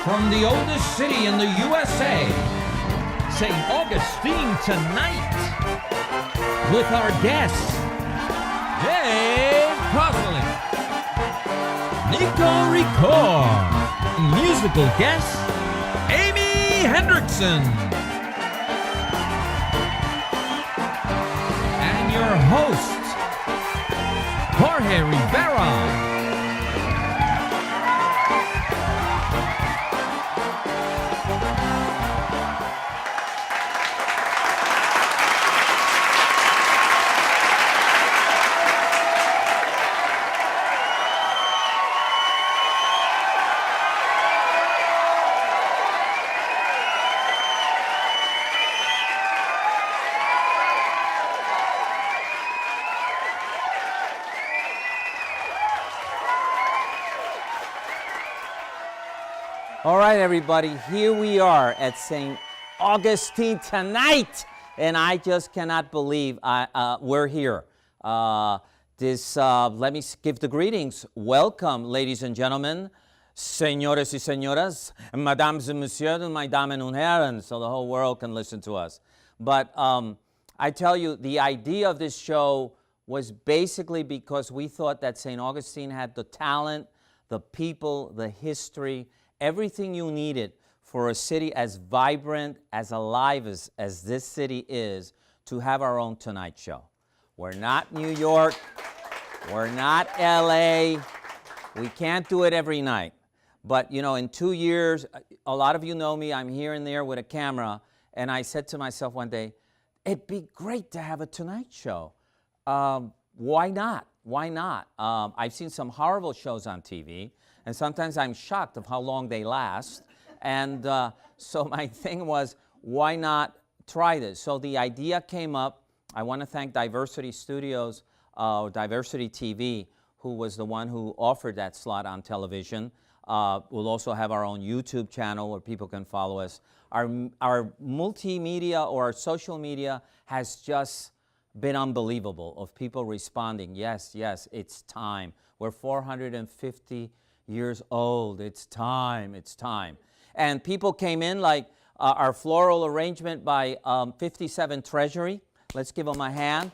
from the oldest city in the USA, St. Augustine tonight, with our guests, Kosciolek, Nico Recore, musical guest, Hendrickson, and your host, Jorge Rivera. All right, everybody, here we are at St. Augustine tonight, and I just cannot believe we're here. Let me give the greetings. Welcome, ladies and gentlemen, señores y señoras, mesdames et messieurs, and my damen und herren, so the whole world can listen to us. But I tell you, the idea of this show was basically because we thought that St. Augustine had the talent, the people, the history, everything you needed for a city as vibrant, as alive as this city is, to have our own Tonight Show. We're not New York. We're not LA. We can't do it every night. But, you know, in 2 years, a lot of you know me, I'm here and there with a camera, and I said to myself one day, it'd be great to have a Tonight Show. Why not? Why not? I've seen some horrible shows on TV, and sometimes I'm shocked of how long they last. And so my thing was, why not try this? So the idea came up. I want to thank Diversity Studios, Diversity TV, who was the one who offered that slot on television. We'll also have our own YouTube channel where people can follow us. Our multimedia or our social media has just been unbelievable, of people responding. Yes, yes, it's time. We're 450 years old. It's time, it's time. And people came in like our floral arrangement by 57 Treasury. Let's give them a hand.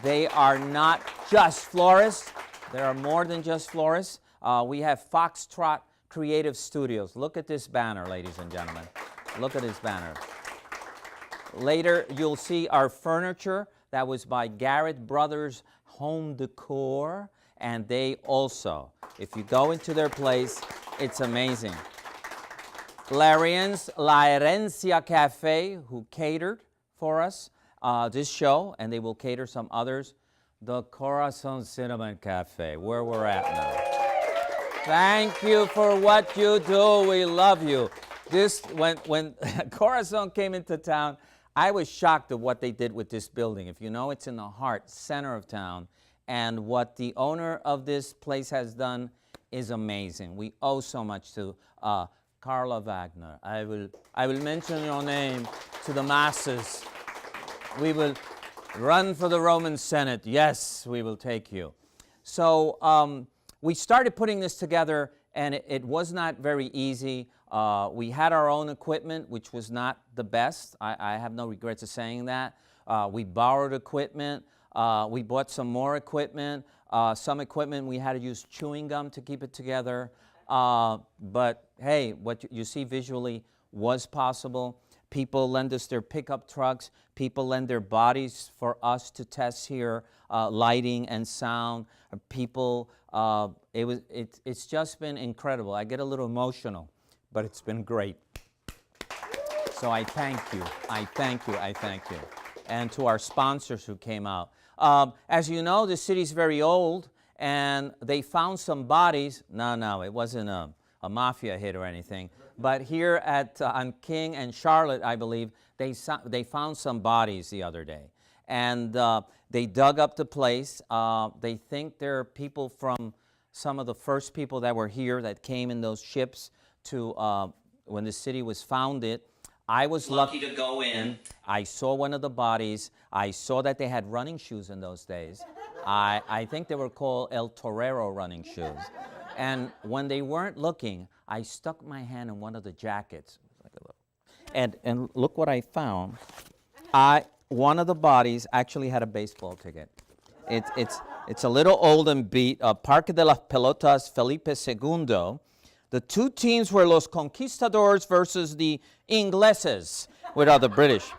They are not just florists. There are more than just florists. We have Foxtrot Creative Studios. Look at this banner, ladies and gentlemen. Look at this banner. Later, you'll see our furniture. That was by Garrett Brothers Home Decor. And they also, if you go into their place, it's amazing. La Herencia Cafe, who catered for us this show, and they will cater some others. The Corazon Cinnamon Cafe, where we're at now. Thank you for what you do. We love you. This, when Corazon came into town, I was shocked at what they did with this building. If you know, it's in the heart, center of town. And what the owner of this place has done is amazing. We owe so much to Carla Wagner. I will mention your name to the masses. We will run for the Roman Senate. Yes, we will take you. So we started putting this together, and it was not very easy. We had our own equipment, which was not the best. I have no regrets of saying that. We borrowed equipment. We bought some more equipment. Some equipment we had to use chewing gum to keep it together. But hey, what you see visually was possible. People lend us their pickup trucks. People lend their bodies for us to test here, lighting and sound. People, it's just been incredible. I get a little emotional, but it's been great. So I thank you. I thank you. I thank you. And to our sponsors who came out. As you know, the city's very old, and they found some bodies. No, it wasn't a mafia hit or anything. But here on King and Charlotte, I believe, they found some bodies the other day. And they dug up the place. They think there are people from some of the first people that were here that came in those ships to when the city was founded. I was lucky to go in. I saw one of the bodies. I saw that they had running shoes in those days. I think they were called El Torero running shoes. And when they weren't looking, I stuck my hand in one of the jackets. And look what I found. One of the bodies actually had a baseball ticket. It's a little old and beat. Parque de las Pelotas Felipe II. The two teams were Los Conquistadors versus the Ingleses, which are the British.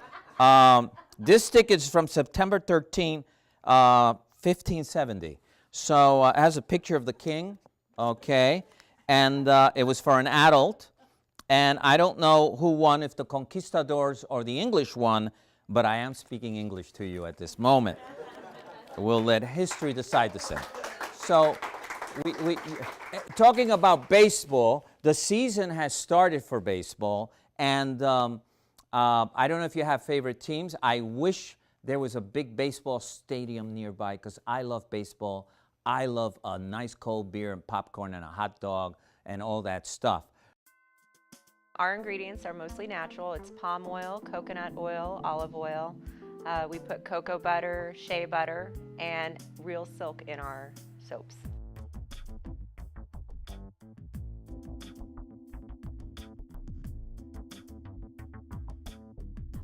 This ticket is from September 13, 1570. So it has a picture of the king, okay? And it was for an adult. And I don't know who won, if the Conquistadors or the English won, but I am speaking English to you at this moment. We'll let history decide the same. So, we talking about baseball, the season has started for baseball, and I don't know if you have favorite teams. I wish there was a big baseball stadium nearby, because I love baseball. I love a nice cold beer and popcorn and a hot dog and all that stuff. Our ingredients are mostly natural. It's palm oil, coconut oil, olive oil. We put cocoa butter, shea butter, and real silk in our soaps.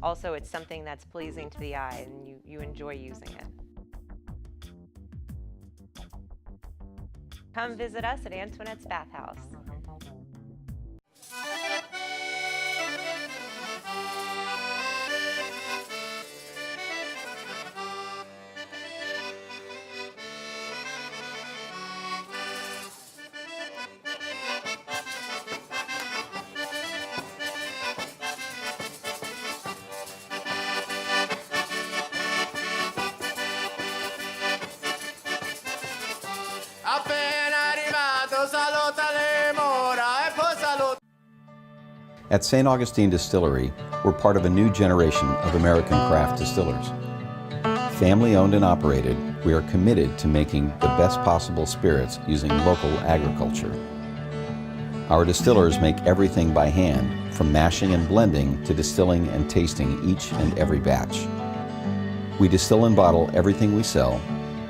Also, it's something that's pleasing to the eye, and you enjoy using it. Come visit us at Antoinette's Bathhouse. At St. Augustine Distillery, we're part of a new generation of American craft distillers. Family-owned and operated, we are committed to making the best possible spirits using local agriculture. Our distillers make everything by hand, from mashing and blending to distilling and tasting each and every batch. We distill and bottle everything we sell,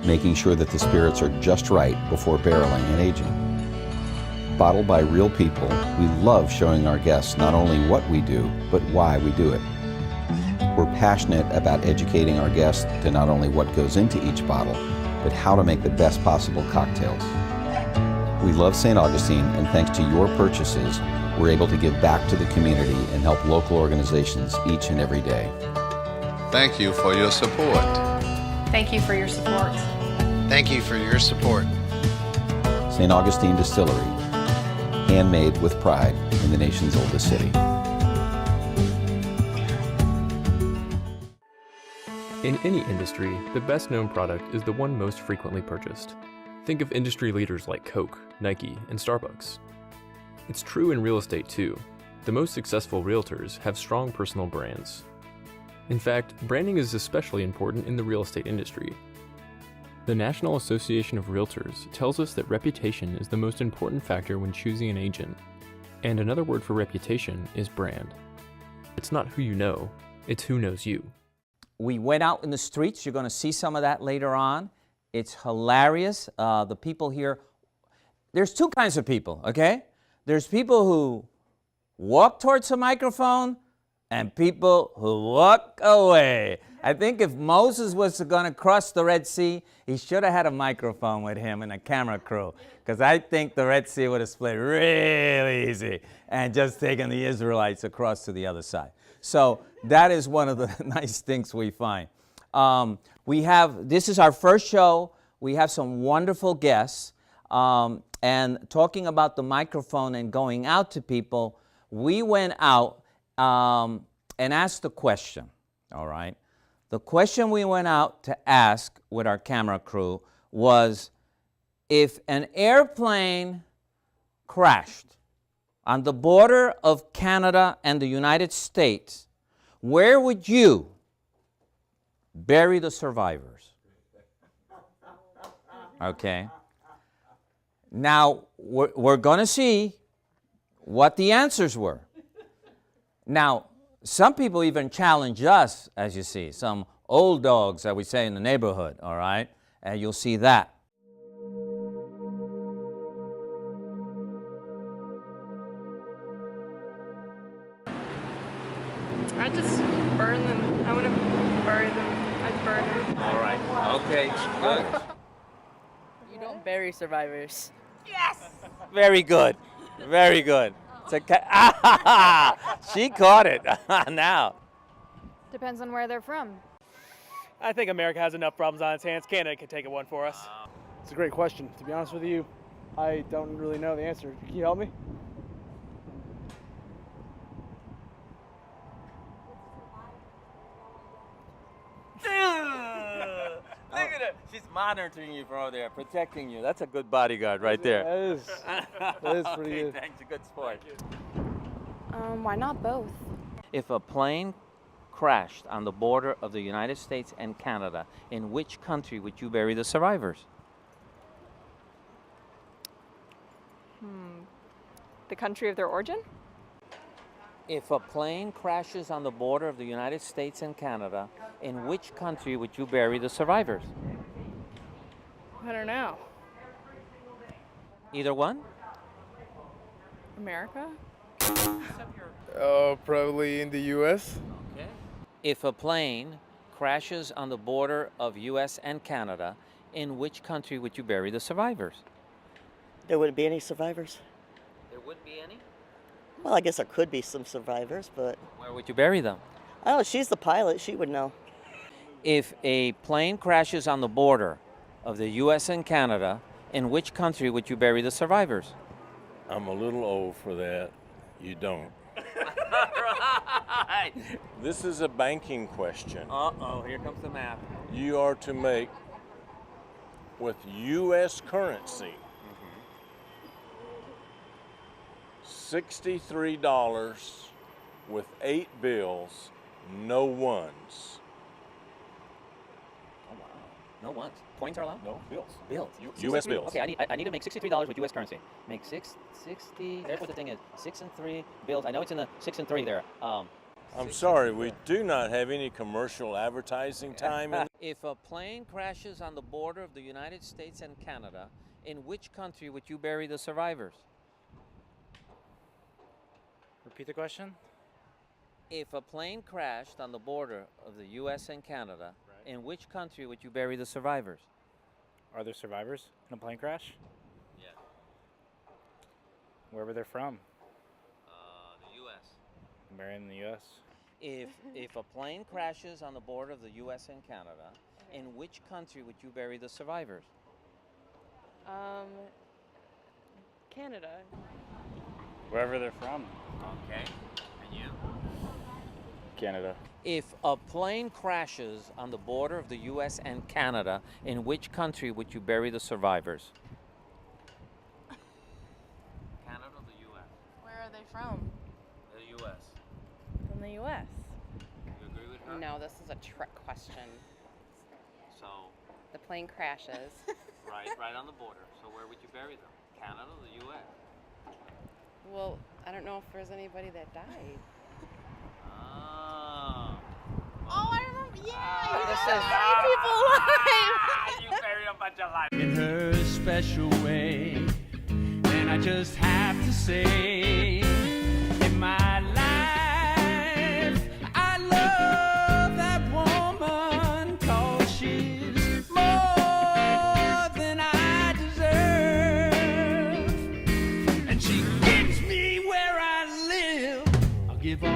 making sure that the spirits are just right before barreling and aging. Bottled by real people, we love showing our guests not only what we do, but why we do it. We're passionate about educating our guests to not only what goes into each bottle, but how to make the best possible cocktails. We love St. Augustine, and thanks to your purchases, we're able to give back to the community and help local organizations each and every day. Thank you for your support. Thank you for your support. Thank you for your support. St. Augustine Distillery, handmade with pride in the nation's oldest city. In any industry, the best-known product is the one most frequently purchased. Think of industry leaders like Coke, Nike, and Starbucks. It's true in real estate too. The most successful realtors have strong personal brands. In fact, branding is especially important in the real estate industry. The National Association of Realtors tells us that reputation is the most important factor when choosing an agent. And another word for reputation is brand. It's not who you know, it's who knows you. We went out in the streets. You're going to see some of that later on. It's hilarious. The people here, there's two kinds of people, okay? There's people who walk towards the microphone and people who walk away. I think if Moses was going to cross the Red Sea, he should have had a microphone with him and a camera crew, because I think the Red Sea would have split really easy and just taken the Israelites across to the other side. So that is one of the nice things we find. This is our first show. We have some wonderful guests. And talking about the microphone and going out to people, we went out and asked the question, all right? The question we went out to ask with our camera crew was, if an airplane crashed on the border of Canada and the United States, where would you bury the survivors? Okay. Now, we're going to see what the answers were. Now, some people even challenge us, as you see, some old dogs that we say in the neighborhood, all right? And you'll see that. I just burn them. I wouldn't bury them. I'd burn them. All right. Okay. Good. You don't bury survivors. Very good. Very good. It's a she caught it. Now. Depends on where they're from. I think America has enough problems on its hands. Canada can take it one for us. It's a great question. To be honest with you, I don't really know the answer. Can you help me? Look at her. She's monitoring you from over there, protecting you. That's a good bodyguard right there. That is pretty good. Thanks. A good sport. Why not both? If a plane crashed on the border of the United States and Canada, in which country would you bury the survivors? The country of their origin? If a plane crashes on the border of the United States and Canada, in which country would you bury the survivors? I don't know. Either one? America? Probably in the U.S. Okay. If a plane crashes on the border of U.S. and Canada, in which country would you bury the survivors? There wouldn't be any survivors. There wouldn't be any? Well, I guess there could be some survivors, but Where would you bury them? I don't know. She's the pilot. She would know. If a plane crashes on the border of the U.S. and Canada, in which country would you bury the survivors? I'm a little old for that. You don't. Right. This is a banking question. Uh-oh, here comes the map. You are to make, with U.S. currency, $63 with 8 bills, no ones. Oh, wow. No ones. Coins are allowed? No, bills. Bills. U.S. bills. Okay, I need to make $63 with U.S. currency. Make 60, there's what the thing is. 6 and 3 bills. I know it's in the 6 and 3 there. I'm sorry, we do not have any commercial advertising time. If a plane crashes on the border of the United States and Canada, in which country would you bury the survivors? Repeat the question. If a plane crashed on the border of the U.S. and Canada, in which country would you bury the survivors? Are there survivors in a plane crash? Yeah. Wherever they're from. The U.S. Burying in the U.S. If a plane crashes on the border of the U.S. and Canada, in which country would you bury the survivors? Canada. Wherever they're from. Okay. And you? Canada. If a plane crashes on the border of the U.S. and Canada, in which country would you bury the survivors? Canada or the U.S.? Where are they from? The U.S. From the U.S. You agree with her? No, this is a trick question. So, The plane crashes. right on the border. So where would you bury them? Canada or the U.S.? Well, I don't know if there's anybody that died. Oh, I remember. Yeah, You buried a bunch of life. In her special way, and I just have to say, in my life, I love that woman 'cause she's more than I deserve, and she gets me where I live. I'll give all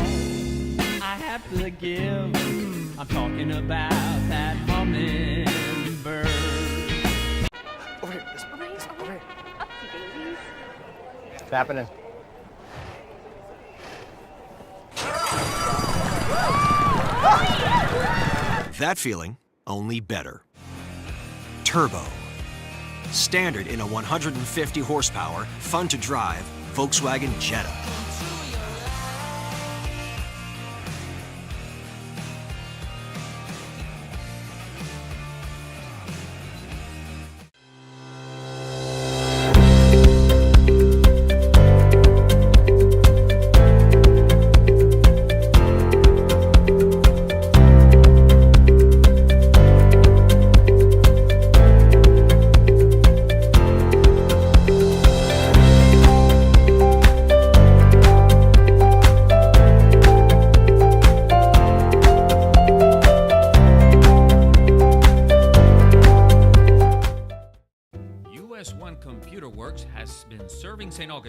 I have to give. I'm talking about that hummingbird. Over here. Over here. Upsy daisies. What's happening? That feeling, only better. Turbo. Standard in a 150 horsepower, fun to drive Volkswagen Jetta.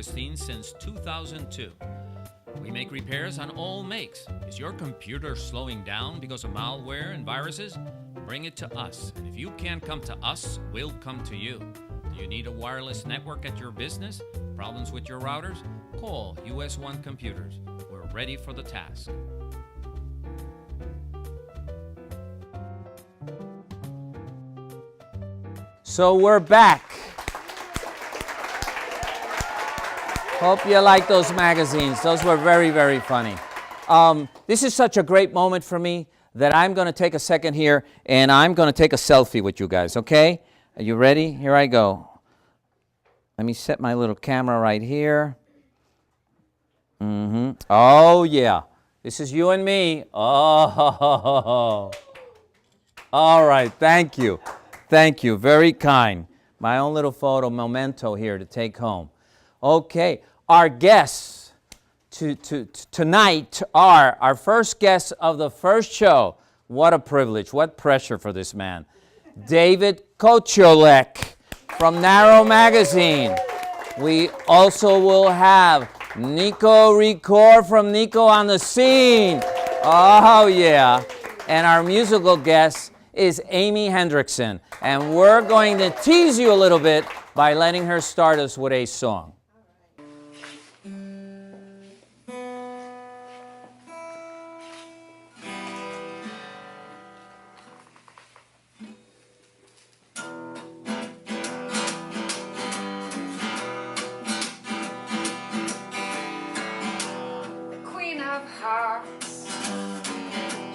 Augustine since 2002. We make repairs on all makes. Is your computer slowing down because of malware and viruses? Bring it to us. And if you can't come to us, we'll come to you. Do you need a wireless network at your business? Problems with your routers? Call US One Computers. We're ready for the task. So we're back. Hope you like those magazines. Those were very, very funny. This is such a great moment for me that I'm going to take a second here and I'm going to take a selfie with you guys, okay? Are you ready? Here I go. Let me set my little camera right here. Oh, yeah. This is you and me. Oh. All right. Thank you. Thank you. Very kind. My own little photo memento here to take home. Okay. Our guests tonight are our first guests of the first show. What a privilege. What pressure for this man. David Kosciolek from Narrow Magazine. We also will have Nico Recore from Nico on the Scene. Oh, yeah. And our musical guest is Amy Hendrickson. And we're going to tease you a little bit by letting her start us with a song.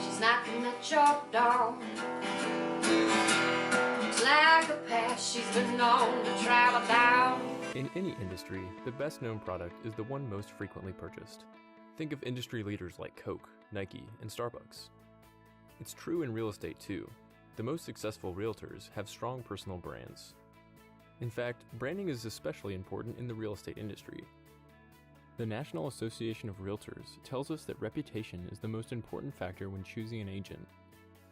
She's knocking at your door. Looks like the path she's been known to travel down. In any industry, the best known product is the one most frequently purchased. Think of industry leaders like Coke, Nike, and Starbucks. It's true in real estate too. The most successful realtors have strong personal brands. In fact, branding is especially important in the real estate industry. The National Association of Realtors tells us that reputation is the most important factor when choosing an agent.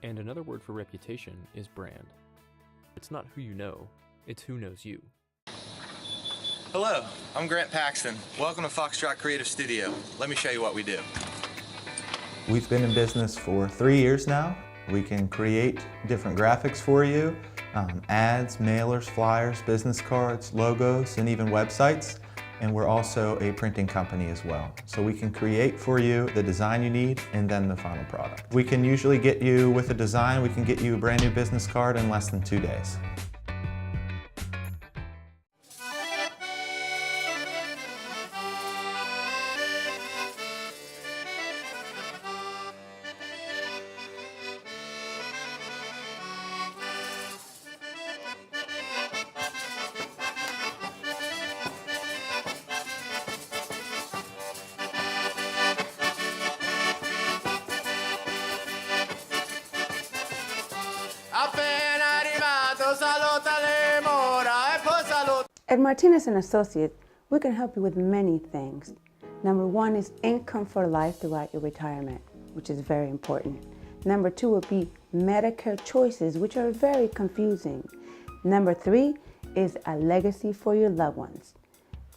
And another word for reputation is brand. It's not who you know, it's who knows you. Hello, I'm Grant Paxton. Welcome to Foxtrot Creative Studio. Let me show you what we do. We've been in business for 3 years now. We can create different graphics for you, ads, mailers, flyers, business cards, logos, and even websites. And we're also a printing company as well. So we can create for you the design you need and then the final product. We can usually get you with a design, we can get you a brand new business card in less than 2 days. At Martinez & Associates, we can help you with many things. Number one is income for life throughout your retirement, which is very important. Number two would be Medicare choices, which are very confusing. Number three is a legacy for your loved ones.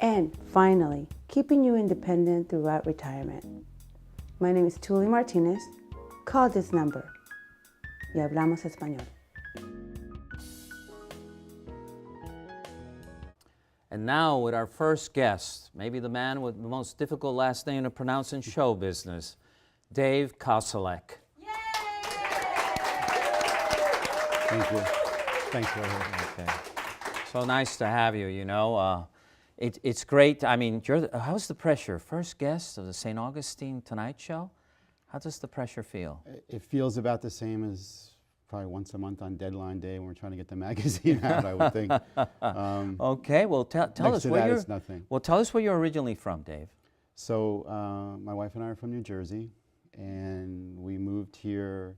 And finally, keeping you independent throughout retirement. My name is Tully Martinez. Call this number. Y hablamos español. And now with our first guest, maybe the man with the most difficult last name to pronounce in show business, Dave Kosciolek. Thank you. Thanks for having me. Okay. So nice to have you, you know. It's great. I mean, how's the pressure? First guest of the St. Augustine Tonight Show? How does the pressure feel? It feels about the same as probably once a month on deadline day when we're trying to get the magazine out, I would think. Okay, well, tell us where you're. Nothing. Well, tell us where you're originally from, Dave. So my wife and I are from New Jersey, and we moved here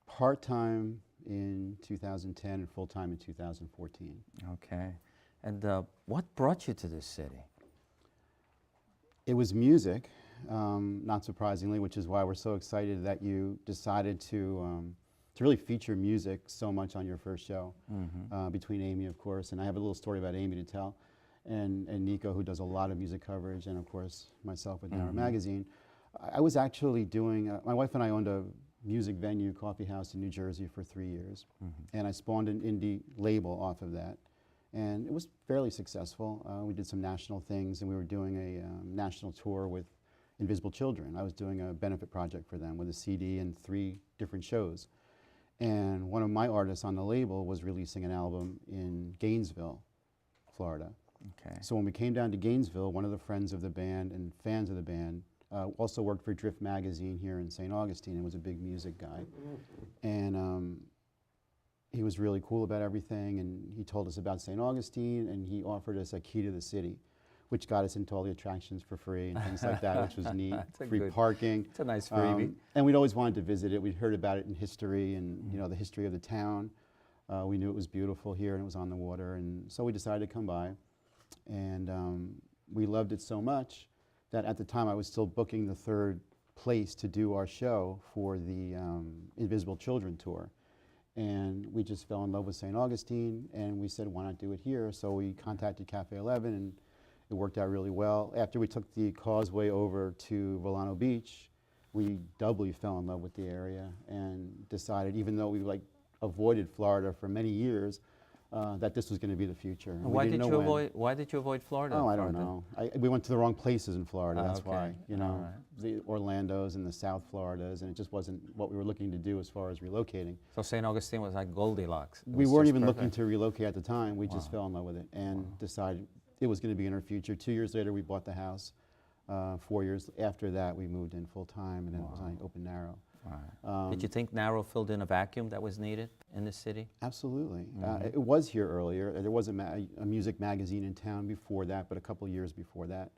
part-time in 2010 and full-time in 2014. Okay, and what brought you to this city? It was music, not surprisingly, which is why we're so excited that you decided to really feature music so much on your first show, between Amy, of course, and I have a little story about Amy to tell. and Nico, who does a lot of music coverage, and of course myself with Narrow Magazine. I was actually doing, my wife and I owned a music venue, coffee house in New Jersey for 3 years, and I spawned an indie label off of that. And it was fairly successful. We did some national things, and we were doing a national tour with Invisible Children. I was doing a benefit project for them with a CD and 3 different shows. And one of my artists on the label was releasing an album in Gainesville, Florida. Okay. So when we came down to Gainesville, one of the friends of the band and fans of the band also worked for Drift Magazine here in St. Augustine and was a big music guy. And he was really cool about everything, and he told us about St. Augustine, and he offered us a key to the city, which got us into all the attractions for free and things like that, which was neat. Free parking. It's a nice freebie. And we'd always wanted to visit it. We'd heard about it in history and you know the history of the town. We knew it was beautiful here and it was on the water, and so we decided to come by. And we loved it so much that at the time I was still booking the 3rd place to do our show for the Invisible Children tour. And we just fell in love with St. Augustine, and we said, why not do it here? So we contacted Cafe 11, and it worked out really well. After we took the causeway over to Volano Beach, we doubly fell in love with the area and decided, even though we avoided Florida for many years, that this was going to be the future. Why did you avoid Florida? Oh, I don't know. We went to the wrong places in Florida. That's okay. why. You know, the Orlandos and the South Floridas, and it just wasn't what we were looking to do as far as relocating. So St. Augustine was like Goldilocks. We weren't even looking to relocate at the time. We just fell in love with it and decided it was going to be in our future. 2 years later, we bought the house. 4 years after that, we moved in full time, and then it was on Open Narrow. Right. Did you think Narrow filled in a vacuum that was needed in the city? Absolutely. It was here earlier. There was a music magazine in town before that, but a couple years before that.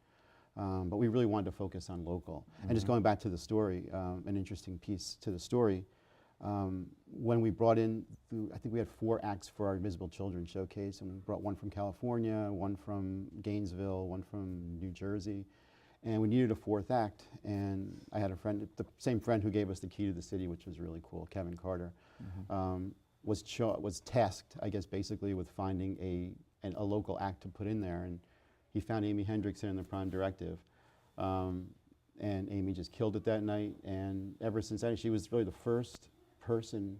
But we really wanted to focus on local. And just going back to the story, an interesting piece to the story, when we brought in, I think we had 4 acts for our Invisible Children showcase, and we brought one from California, one from Gainesville, one from New Jersey. And we needed a 4th act, and I had a friend, the same friend who gave us the key to the city, which was really cool, Kevin Carter, was tasked, I guess, basically with finding a local act to put in there, and he found Amy Hendrickson in the Prime Directive, and Amy just killed it that night, and ever since then, she was really the first person,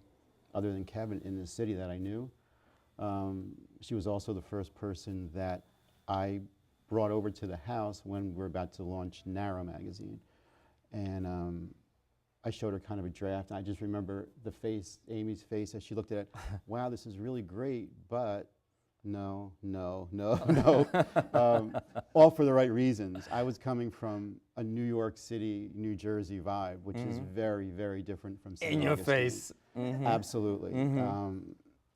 other than Kevin, in the city that I knew. She was also the first person that I brought over to the house when we were about to launch Narrow Magazine. And I showed her kind of a draft, and I just remember the face, Amy's face, as she looked at it, wow, this is really great, but no, no, no, no. All for the right reasons. I was coming from a New York City, New Jersey vibe, which is very, very different from St. In your Augustine. face. Absolutely.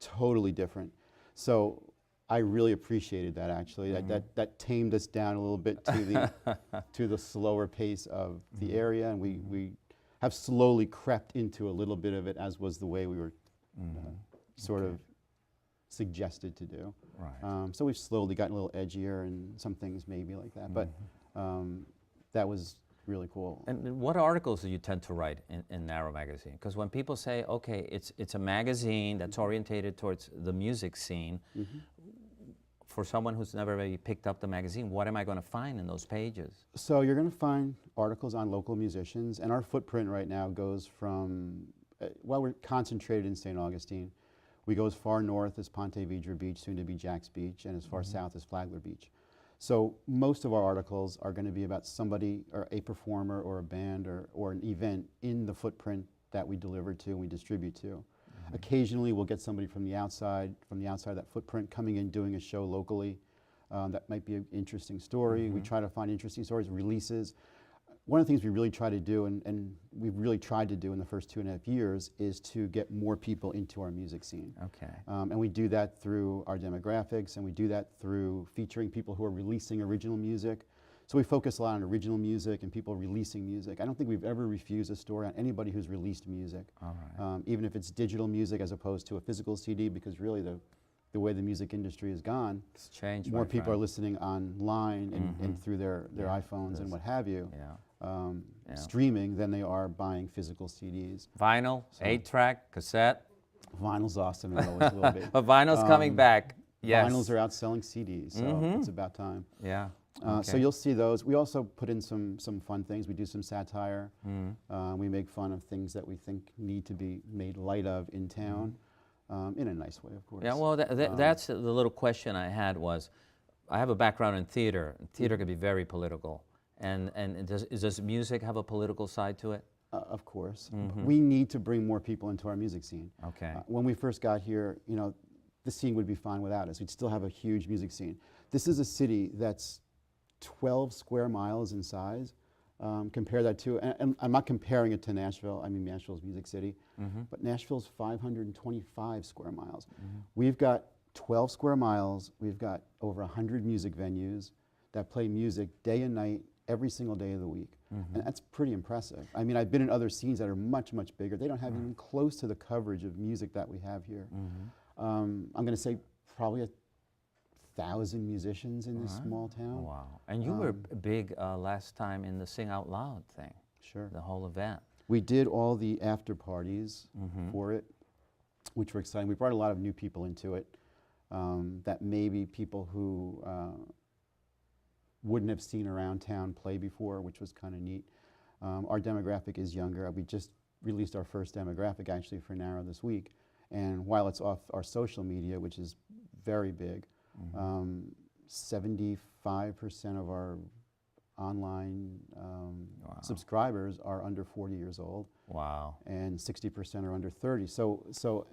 Totally different. So I really appreciated that, actually. That tamed us down a little bit to the slower pace of the area, and we have slowly crept into a little bit of it, as was the way we were sort of suggested to do. Right. So we've slowly gotten a little edgier, and some things maybe like that, but that was really cool. And what articles do you tend to write in Narrow Magazine? Because when people say, okay, it's a magazine that's orientated towards the music scene, for someone who's never really picked up the magazine, what am I going to find in those pages? So you're going to find articles on local musicians, and our footprint right now goes from, while we're concentrated in St. Augustine, we go as far north as Ponte Vedra Beach, soon to be Jack's Beach, and as far south as Flagler Beach. So most of our articles are going to be about somebody, or a performer, or a band, or an event in the footprint that we deliver to and we distribute to. Occasionally we'll get somebody from the outside of that footprint coming in, doing a show locally. That might be an interesting story. We try to find interesting stories, releases. One of the things we really try to do, and we've really tried to do in the first 2.5 years, is to get more people into our music scene. Okay. And we do that through our demographics, and we do that through featuring people who are releasing original music. So we focus a lot on original music and people releasing music. I don't think we've ever refused a story on anybody who's released music. All right. Even if it's digital music as opposed to a physical CD, because really the way the music industry has gone, it's changed. More people are listening online and through their iPhones and what have you, streaming, than they are buying physical CDs. Vinyl, 8-track, cassette. Vinyl's awesome, always a little bit. But vinyl's coming back. Yes. Vinyls are outselling CDs, so it's about time. Yeah. So you'll see those. We also put in some fun things. We do some satire. We make fun of things that we think need to be made light of in town, in a nice way, of course. Yeah, well, that's the little question I had was, I have a background in theater. Theater can be very political. And does music have a political side to it? Of course. We need to bring more people into our music scene. Okay. When we first got here, you know, the scene would be fine without us. We'd still have a huge music scene. This is a city that's 12 square miles in size. Compare that to, and I'm not comparing it to Nashville. I mean, Nashville's Music City, but Nashville's 525 square miles. We've got 12 square miles. We've got over 100 music venues that play music day and night, every single day of the week. And that's pretty impressive. I mean, I've been in other scenes that are much, much bigger. They don't have even close to the coverage of music that we have here. I'm going to say probably 1,000 musicians in this small town. Wow. And you were big last time in the Sing Out Loud thing. Sure. The whole event. We did all the after parties for it, which were exciting. We brought a lot of new people into it that maybe people who wouldn't have seen around town play before, which was kind of neat. Our demographic is younger. We just released our first demographic actually for Narrow this week. And while it's off our social media, which is very big, 75% of our online subscribers are under 40 years old. Wow. And 60% are under 30. So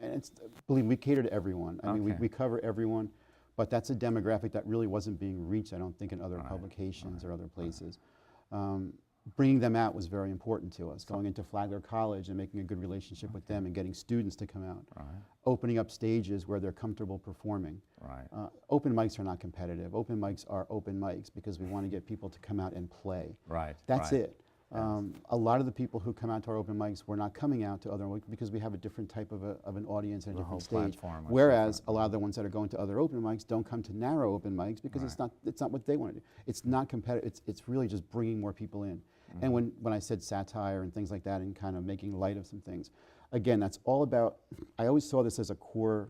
and it's, believe me, we cater to everyone. I mean, we cover everyone, but that's a demographic that really wasn't being reached, I don't think, in other publications or other places. Bringing them out was very important to us, going into Flagler College and making a good relationship with them and getting students to come out. Opening up stages where they're comfortable performing. Open mics are not competitive. Open mics are open mics because we want to get people to come out and play. That's it. A lot of the people who come out to our open mics were not coming out to other mics because we have a different type of an audience and a different stage. Whereas a lot of the ones that are going to other open mics don't come to Narrow open mics because it's not what they want to do. It's not competitive. It's really just bringing more people in. And when I said satire and things like that and kind of making light of some things, again, that's all about, I always saw this as a core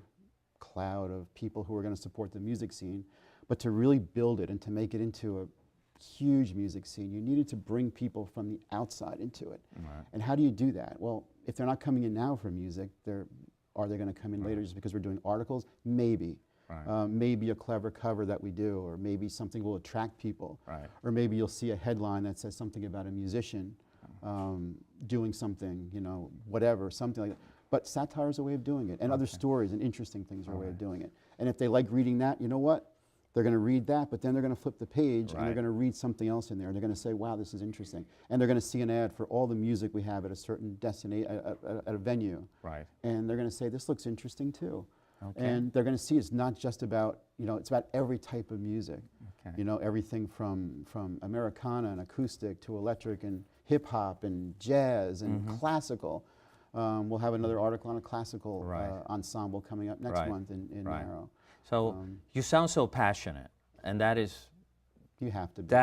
cloud of people who are going to support the music scene, but to really build it and to make it into a huge music scene, you needed to bring people from the outside into it. And how do you do that? Well, if they're not coming in now for music, are they going to come in later just because we're doing articles? Maybe. Maybe a clever cover that we do, or maybe something will attract people. Or maybe you'll see a headline that says something about a musician doing something, you know, whatever, something like that. But satire is a way of doing it, and other stories and interesting things are a way of doing it. And if they like reading that, you know what? They're going to read that, but then they're going to flip the page and they're going to read something else in there. They're going to say, wow, this is interesting. And they're going to see an ad for all the music we have at a certain destination, at a venue. And they're going to say, this looks interesting too. And they're going to see it's not just about, you know, it's about every type of music. You know, everything from Americana and acoustic to electric and hip hop and jazz and classical. We'll have another article on a classical ensemble coming up next month in Narrow. So you sound so passionate, and that is, you have to be.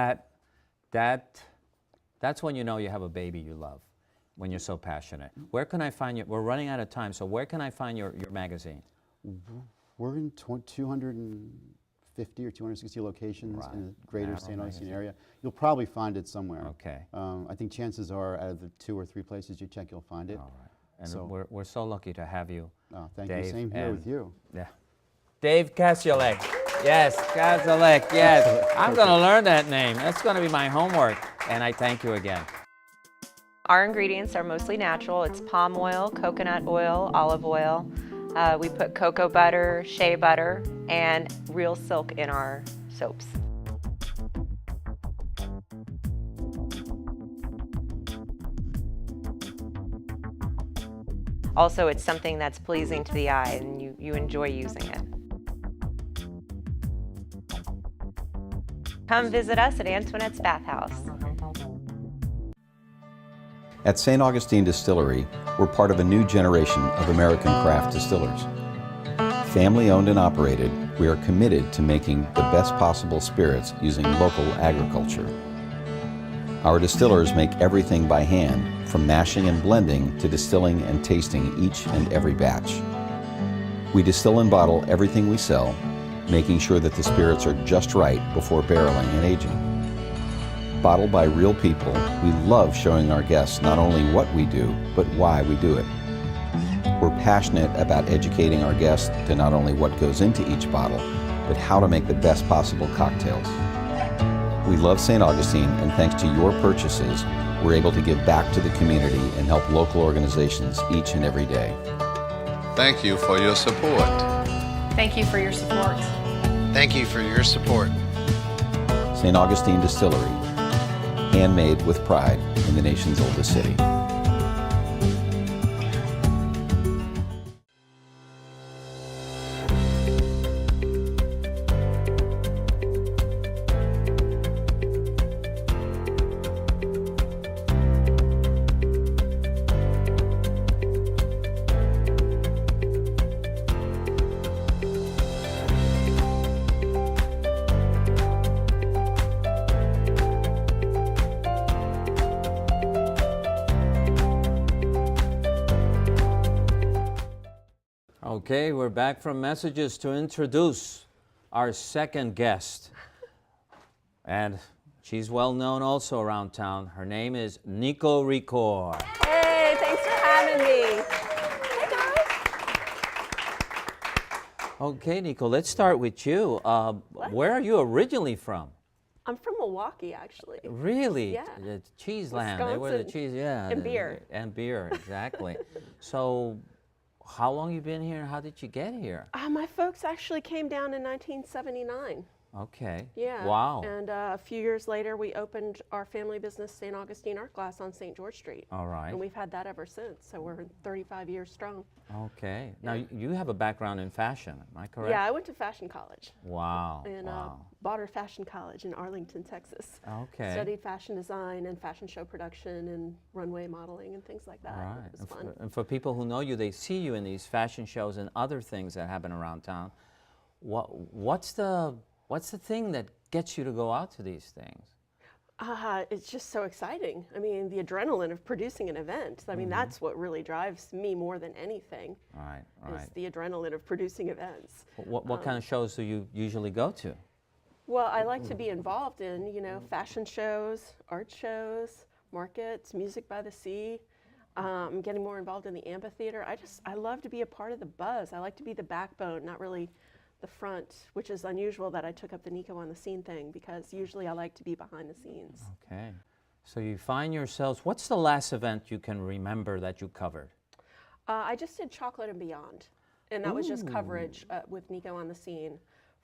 That's when you know you have a baby you love, when you're so passionate. Where can I find you? We're running out of time, so where can I find your magazine? We're in 250 or 260 locations in the greater St. Augustine area. You'll probably find it somewhere. I think chances are out of the 2 or 3 places you check, you'll find it. And so we're so lucky to have you, thank Dave. you. Same here with you. Yeah. Dave Kosciolek. Yes, Kosciolek, yes. I'm going to learn that name. That's going to be my homework. And I thank you again. Our ingredients are mostly natural. It's palm oil, coconut oil, olive oil. We put cocoa butter, shea butter, and real silk in our soaps. Also, it's something that's pleasing to the eye and you enjoy using it. Come visit us at Antoinette's Bathhouse. At St. Augustine Distillery, we're part of a new generation of American craft distillers. Family owned and operated, we are committed to making the best possible spirits using local agriculture. Our distillers make everything by hand, from mashing and blending to distilling and tasting each and every batch. We distill and bottle everything we sell, making sure that the spirits are just right before barreling and aging. Bottled by real people, we love showing our guests not only what we do, but why we do it. We're passionate about educating our guests to not only what goes into each bottle, but how to make the best possible cocktails. We love St. Augustine, and thanks to your purchases, we're able to give back to the community and help local organizations each and every day. Thank you for your support. Thank you for your support. Thank you for your support. St. Augustine Distillery, handmade with pride in the nation's oldest city. Okay, we're back from messages to introduce our second guest. And she's well known also around town. Her name is Nico Recore. Hey, thanks for having me. Hey, guys. Okay, Nico, let's start with you. Where are you originally from? I'm from Milwaukee, actually. Really? Yeah. The cheese land. They were the cheese, yeah. And beer. And beer, exactly. So, how long you been here and how did you get here? My folks actually came down in 1979. Okay. Yeah. Wow. And a few years later, we opened our family business, St. Augustine Art Glass, on St. George Street. All right. And we've had that ever since. So we're 35 years strong. Okay. Now, you have a background in fashion, am I correct? Yeah, I went to fashion college. Wow. In Bauder Fashion College in Arlington, Texas. Okay. Studied fashion design and fashion show production and runway modeling and things like that. All right. It was fun. And for people who know you, they see you in these fashion shows and other things that happen around town. What's the thing that gets you to go out to these things? It's just so exciting. I mean, the adrenaline of producing an event. I mean, that's what really drives me more than anything. Right. Is the adrenaline of producing events. What kind of shows do you usually go to? Well, I like to be involved in, fashion shows, art shows, markets, music by the sea. I'm getting more involved in the amphitheater. I love to be a part of the buzz. I like to be the backbone, not really the front, which is unusual that I took up the Nico on the scene thing, because usually I like to be behind the scenes. Okay. So you find yourselves, what's the last event you can remember that you covered? I just did Chocolate and Beyond, and that was just coverage with Nico on the scene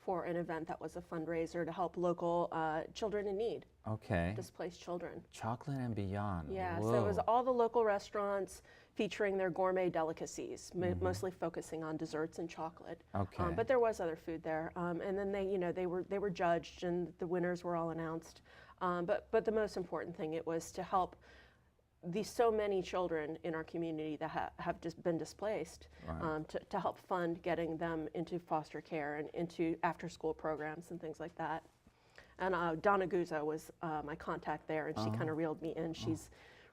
for an event that was a fundraiser to help local children in need. Okay. Displaced children. Chocolate and Beyond. Yeah, Whoa. so it was all the local restaurants featuring their gourmet delicacies, mostly focusing on desserts and chocolate. Okay. But there was other food there, and then they were judged, and the winners were all announced. But the most important thing, it was to help so many children in our community that have just been displaced, Right. To help fund getting them into foster care and into after-school programs and things like that. And Donna Guzzo was my contact there, and she kind of reeled me in. She's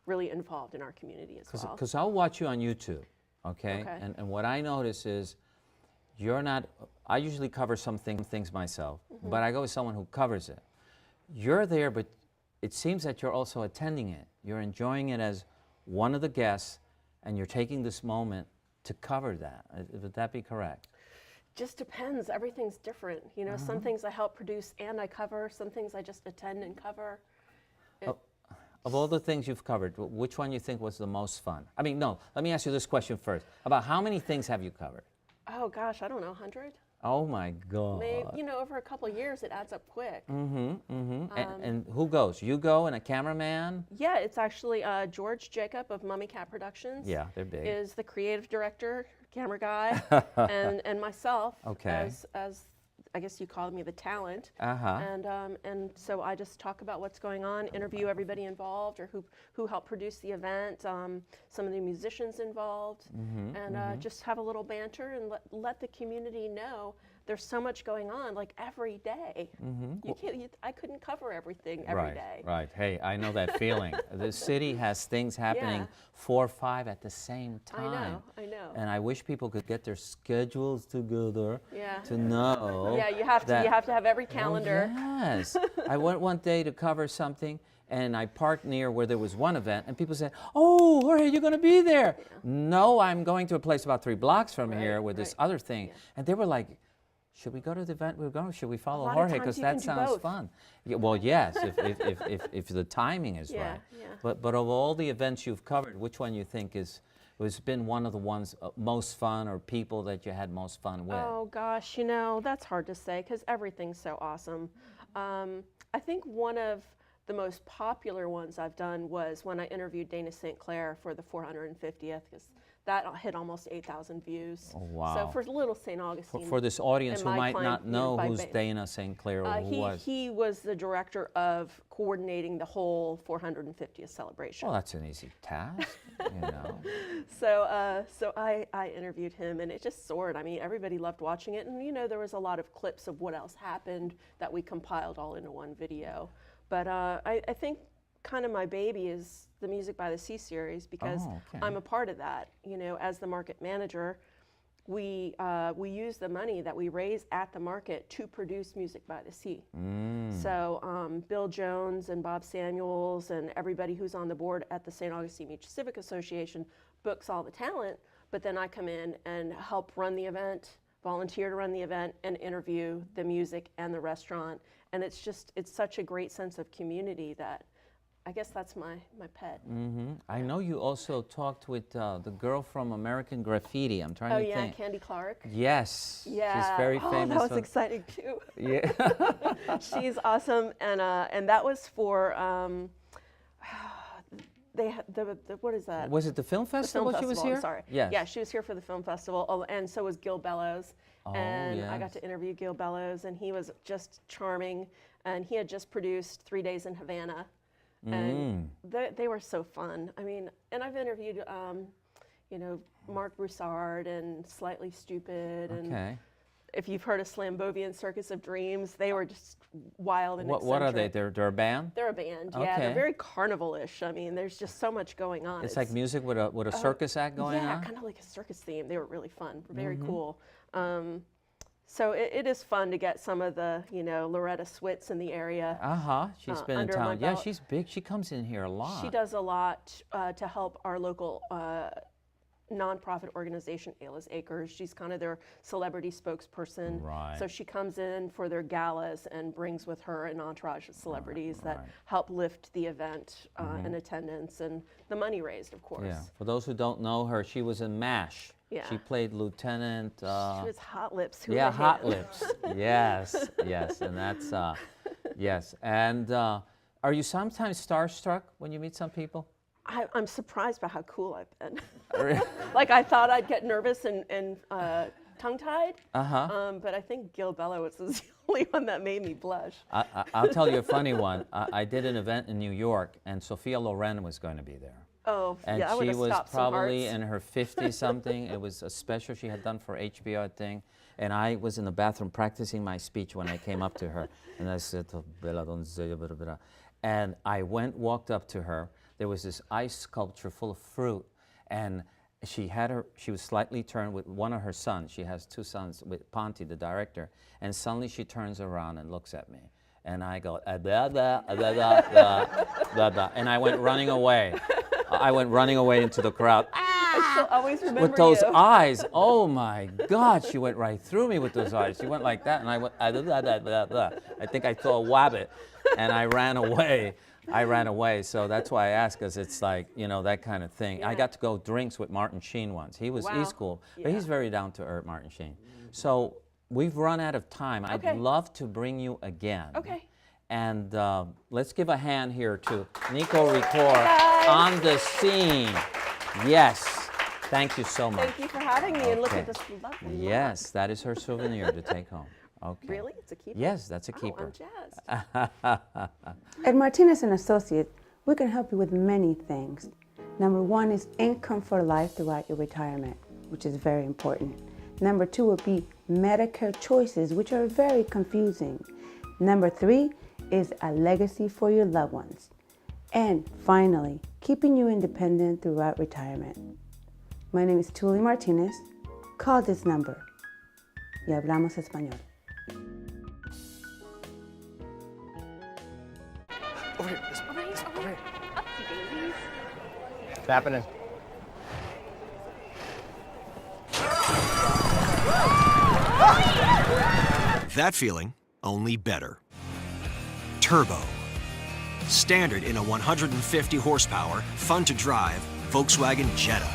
really involved in our community as well. Because I'll watch you on YouTube, okay? Okay. And what I notice is you're not, I usually cover some things myself, but I go with someone who covers it. You're there, but it seems that you're also attending it. You're enjoying it as one of the guests, and you're taking this moment to cover that. Would that be correct? Just depends. Everything's different. Some things I help produce and I cover. Some things I just attend and cover. Of all the things you've covered, which one you think was the most fun? I mean, no, let me ask you this question first. About how many things have you covered? Oh gosh, I don't know, 100? Oh my God. Maybe, over a couple of years, it adds up quick. And who goes? You go and a cameraman? Yeah, it's actually George Jacob of Mummy Cat Productions. Yeah, they're big. Is the creative director, camera guy, and myself as I guess you call me the talent. And so I just talk about what's going on, interview everybody involved or who helped produce the event, some of the musicians involved, and just have a little banter and let the community know there's so much going on, like every day. I couldn't cover everything every day. Right. Hey, I know that feeling. The city has things happening 4 or 5 at the same time. I know. know. And I wish people could get their schedules together Yeah. to know. Yeah, you have to have every calendar. Oh, yes. I went one day to cover something, and I parked near where there was one event, and people said, "Oh, Jorge, you're going to be there." Yeah. No, I'm going to a place about 3 blocks from here with this other thing. Yeah. And they were like, should we go to the event we're going? Should we follow Jorge? Because that sounds fun. Yeah, well, yes, if the timing is right. Yeah. But of all the events you've covered, which one you think has been one of the ones most fun, or people that you had most fun with? Oh gosh, that's hard to say because everything's so awesome. I think one of the most popular ones I've done was when I interviewed Dana St. Clair for the 450th, because that hit almost 8,000 views. Oh, wow. So for little St. Augustine. For this audience who might not know who's Dana St. Clair, or who was? He was the director of coordinating the whole 450th celebration. Well, that's an easy task, So I interviewed him, and it just soared. I mean, everybody loved watching it, and there was a lot of clips of what else happened that we compiled all into one video. But I think kind of my baby is the Music by the Sea series, because I'm a part of that. As the market manager, we use the money that we raise at the market to produce Music by the Sea. So Bill Jones and Bob Samuels and everybody who's on the board at the St. Augustine Beach Civic Association books all the talent, but then I come in and help run the event, volunteer to run the event, and interview the music and the restaurant. And it's such a great sense of community that I guess that's my pet. Mm-hmm. I know you also talked with the girl from American Graffiti. I'm trying to think. Oh, yeah, Candy Clark. Yes. Yeah. She's very famous. That was exciting too. Yeah. She's awesome, and that was for they had what is that? Was it the film festival? The film festival, she was here. I'm sorry. Yes. Yeah, she was here for the film festival. Oh, and so was Gil Bellows. Oh, and yes. I got to interview Gil Bellows, and he was just charming. And he had just produced 3 Days in Havana. And they were so fun. I mean, and I've interviewed, Mark Broussard and Slightly Stupid. And if you've heard of Slambovian Circus of Dreams, they were just wild and eccentric. What are they? They're a band? They're a band, yeah. They're very carnival-ish. I mean, there's just so much going on. It's like music with a circus act going on? Yeah, kind of like a circus theme. They were really fun, very cool. So it is fun to get some of the, Loretta Switz in the area. She's been in town. Yeah, she's big. She comes in here a lot. She does a lot to help our local nonprofit organization, Ayla's Acres. She's kind of their celebrity spokesperson. Right. So she comes in for their galas and brings with her an entourage of celebrities that help lift the event and attendance and the money raised, of course. Yeah. For those who don't know her, she was in MASH. Yeah. She played Lieutenant. She was Hot Lips. Yeah, Hot Lips. Yes, yes, and that's yes. And are you sometimes starstruck when you meet some people? I'm surprised by how cool I've been. Like I thought I'd get nervous and tongue-tied. But I think Gil Bellows was the only one that made me blush. I'll tell you a funny one. I did an event in New York, and Sophia Loren was going to be there. Oh, and yeah, I she was probably in her 50-something. It was a special she had done for HBO, I think. And I was in the bathroom practicing my speech when I came up to her. And I said, and I walked up to her. There was this ice sculpture full of fruit. And she was slightly turned with one of her sons. She has 2 sons with Ponte, the director. And suddenly she turns around and looks at me. And I go, blah, blah, blah, blah, blah, blah. And I went running away. I went running away into the crowd. I still always remember with those eyes. Oh my God, she went right through me with those eyes. She went like that, and I went, blah, blah, blah, blah. I think I saw a wabbit, and I ran away. So that's why I ask, because it's like, that kind of thing. Yeah. I got to go drinks with Martin Sheen once. He's cool, but he's very down to earth, Martin Sheen. So we've run out of time. Okay. I'd love to bring you again. Okay. And let's give a hand here to Nico Recore on the scene. Yes, thank you so much. Thank you for having me, and look at this lovely Yes, that is her souvenir to take home. Okay. Really? It's a keeper? Yes, that's a keeper. I'm jazzed. At Martinez & Associates, we can help you with many things. Number 1 is income for life throughout your retirement, which is very important. Number 2 would be Medicare choices, which are very confusing. Number 3 is a legacy for your loved ones. And finally, keeping you independent throughout retirement. My name is Julie Martinez. Call this number. Y hablamos español. Over here. Over here. What's happening? That feeling, only better. Turbo. Standard in a 150 horsepower, fun to drive Volkswagen Jetta.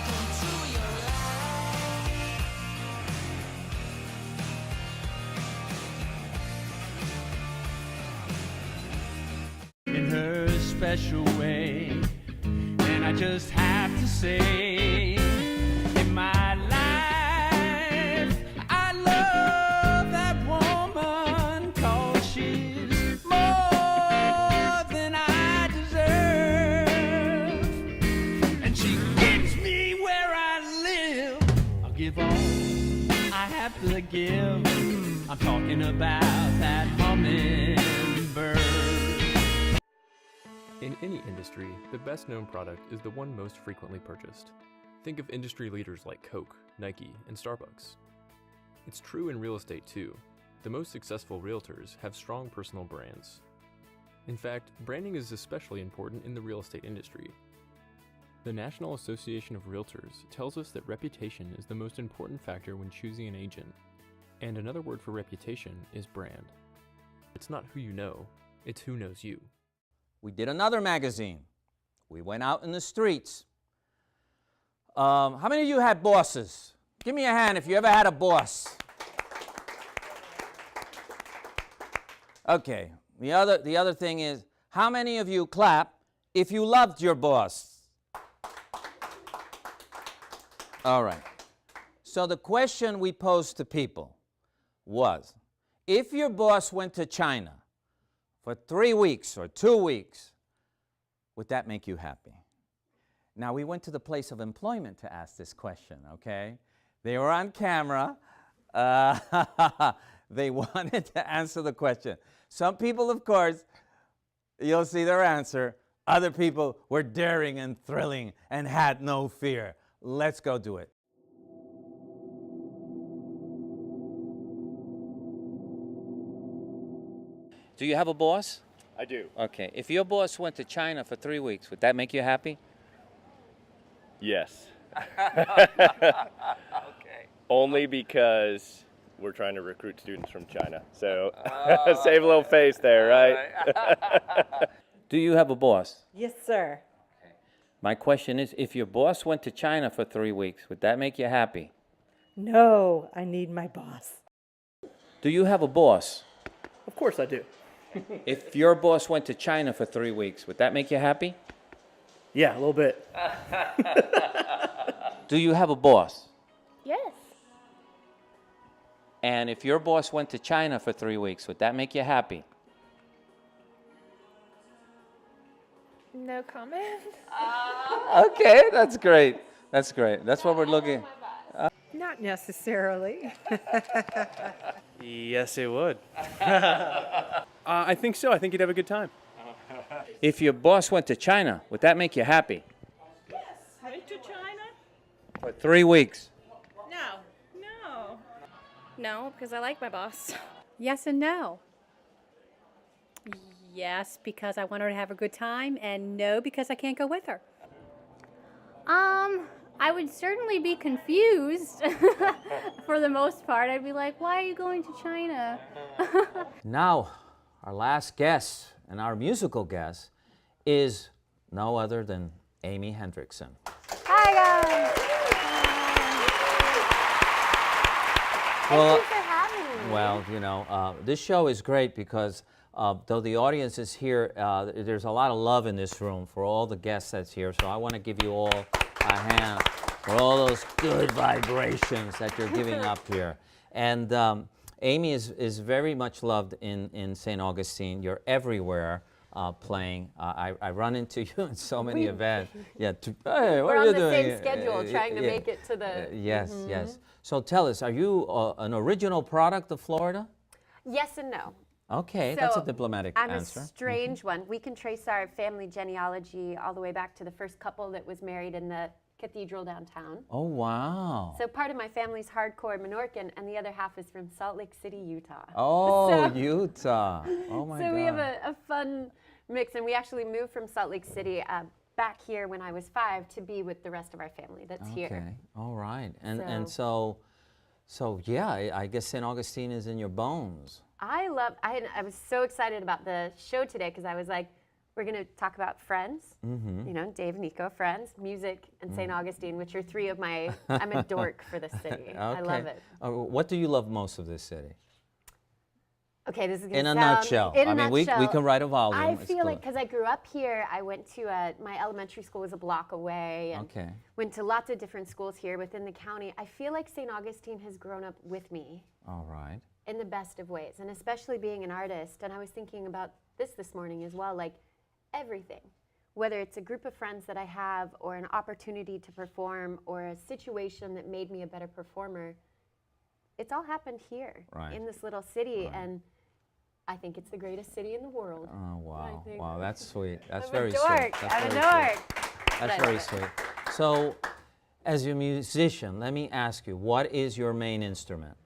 In her special way, and I just have to say, in my life, I love that woman, 'cause she's more than I deserve, and she gets me where I live. I'll give all I have to give. I'm talking about that hummingbird. In any industry, the best known product is the one most frequently purchased. Think of industry leaders like Coke, Nike, and Starbucks. It's true in real estate too. The most successful realtors have strong personal brands. In fact, branding is especially important in the real estate industry. The National Association of Realtors tells us that reputation is the most important factor when choosing an agent. And another word for reputation is brand. It's not who you know, it's who knows you. We did another magazine. We went out in the streets. How many of you had bosses? Give me a hand if you ever had a boss. Okay, the other thing is, how many of you clap if you loved your boss? All right. So the question we posed to people was, if your boss went to China for 3 weeks or 2 weeks, would that make you happy? Now, we went to the place of employment to ask this question, okay? They were on camera. They wanted to answer the question. Some people, of course, you'll see their answer. Other people were daring and thrilling and had no fear. Let's go do it. Do you have a boss? I do. Okay. If your boss went to China for 3 weeks, would that make you happy? Yes. Okay. Only because we're trying to recruit students from China. So save a little face there, right? Do you have a boss? Yes, sir. My question is, if your boss went to China for 3 weeks, would that make you happy? No, I need my boss. Do you have a boss? Of course I do. If your boss went to China for 3 weeks, would that make you happy? Yeah, a little bit. Do you have a boss? Yes. And if your boss went to China for 3 weeks, would that make you happy? No comment. Okay, that's great. That's great. That's what we're looking. Not necessarily. Yes, it would. I think so. I think you'd have a good time. If your boss went to China, would that make you happy? Yes. Went to China? For 3 weeks. No. No. No, because I like my boss. Yes and no. Yes, because I want her to have a good time, and no, because I can't go with her. I would certainly be confused for the most part. I'd be like, why are you going to China? Now, our last guest and our musical guest is no other than Amy Hendrickson. Hi, guys. Well, Thank you for having me. Well, you know, this show is great because though the audience is here, there's a lot of love in this room for all the guests that's here. So I want to give you all a hand for all those good vibrations that you're giving up here. And Amy is very much loved in St. Augustine. You're everywhere playing. I run into you in so many events. Yeah. Hey, what are you doing? We're on the same schedule, trying to make it to the... Yes, yes. So tell us, are you an original product of Florida? Yes and no. Okay, that's a diplomatic answer. I'm a strange one. We can trace our family genealogy all the way back to the first couple that was married in the Cathedral downtown. Oh, wow. So part of my family's hardcore Menorcan, and the other half is from Salt Lake City, Utah. Oh, So- Utah. Oh, my God. So we have a fun mix, and we actually moved from Salt Lake City back here when I was 5 to be with the rest of our family that's here. Okay, all right. And so yeah, I guess St. Augustine is in your bones. I was so excited about the show today because I was like, we're going to talk about Friends, you know, Dave, Nico, Friends, music, and St. Augustine, which are 3 of my, I'm a dork for the city. Okay. I love it. What do you love most of this city? Okay, this is going to In a sound... nutshell. In a I mean, nutshell, we can write a volume. I It's feel cool. like, because I grew up here, I went to, my elementary school was a block away, and Okay. went to lots of different schools here within the county. I feel like St. Augustine has grown up with me. All right. In the best of ways, and especially being an artist. And I was thinking about this morning as well, like everything, whether it's a group of friends that I have or an opportunity to perform or a situation that made me a better performer, it's all happened here in this little city. And I think it's the greatest city in the world. Oh, wow. Wow, that's sweet. That's I'm very a dork. sweet. I'm a dork. That's very sweet. So, as a musician, let me ask you, what is your main instrument?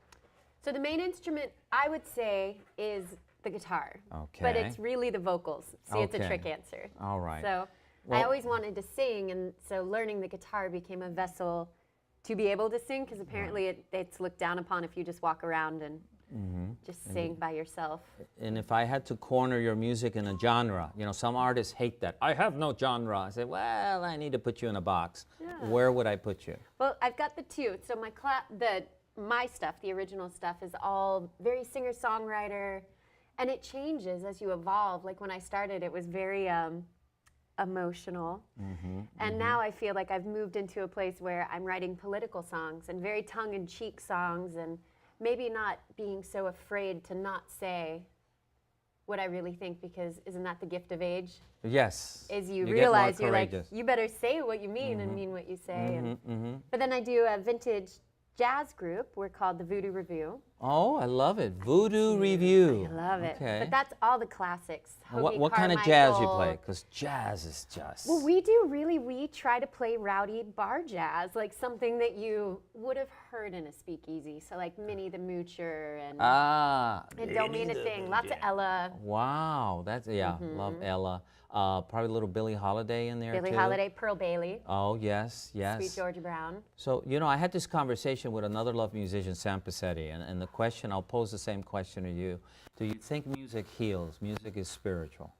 So the main instrument, I would say, is the guitar. Okay. But it's really the vocals. See, it's a Okay. trick answer. All right. So Well- I always wanted to sing, and so learning the guitar became a vessel to be able to sing, because apparently it's looked down upon if you just walk around and just sing by yourself. And if I had to corner your music in a genre, you know, some artists hate that. I have no genre. I say, well, I need to put you in a box. Yeah. Where would I put you? Well, I've got the 2. So my stuff, the original stuff, is all very singer-songwriter, and it changes as you evolve. Like when I started, it was very emotional. And now I feel like I've moved into a place where I'm writing political songs and very tongue-in-cheek songs, and maybe not being so afraid to not say what I really think, because isn't that the gift of age? Yes. Is you get more realize you're like, courageous. you better say what you mean and mean what you say. But then I do a vintage jazz group. We're called the Voodoo Review. Oh, I love it. Voodoo Review. I love it. Okay. But that's all the classics. What kind of jazz you play? Because jazz is just... Well, we try to play rowdy bar jazz, like something that you would have heard in a speakeasy. So like Minnie the Moocher and Don't Mean a Thing. Lots of Ella. Wow, that's, love Ella. Probably a little Billie Holiday in there Billie too. Holiday, Pearl Bailey. Oh, yes, yes. Sweet Georgia Brown. So, you know, I had this conversation with another love musician, Sam Passetti, and the question, I'll pose the same question to you. Do you think music heals? Music is spiritual?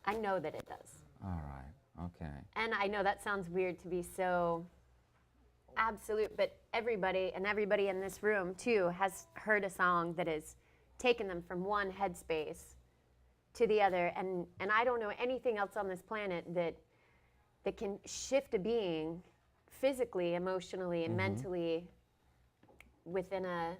I know that it does. All right, okay. And I know that sounds weird to be so absolute, but everybody in this room, too, has heard a song that has taken them from one headspace to the other, and I don't know anything else on this planet that can shift a being physically, emotionally, and mentally within a...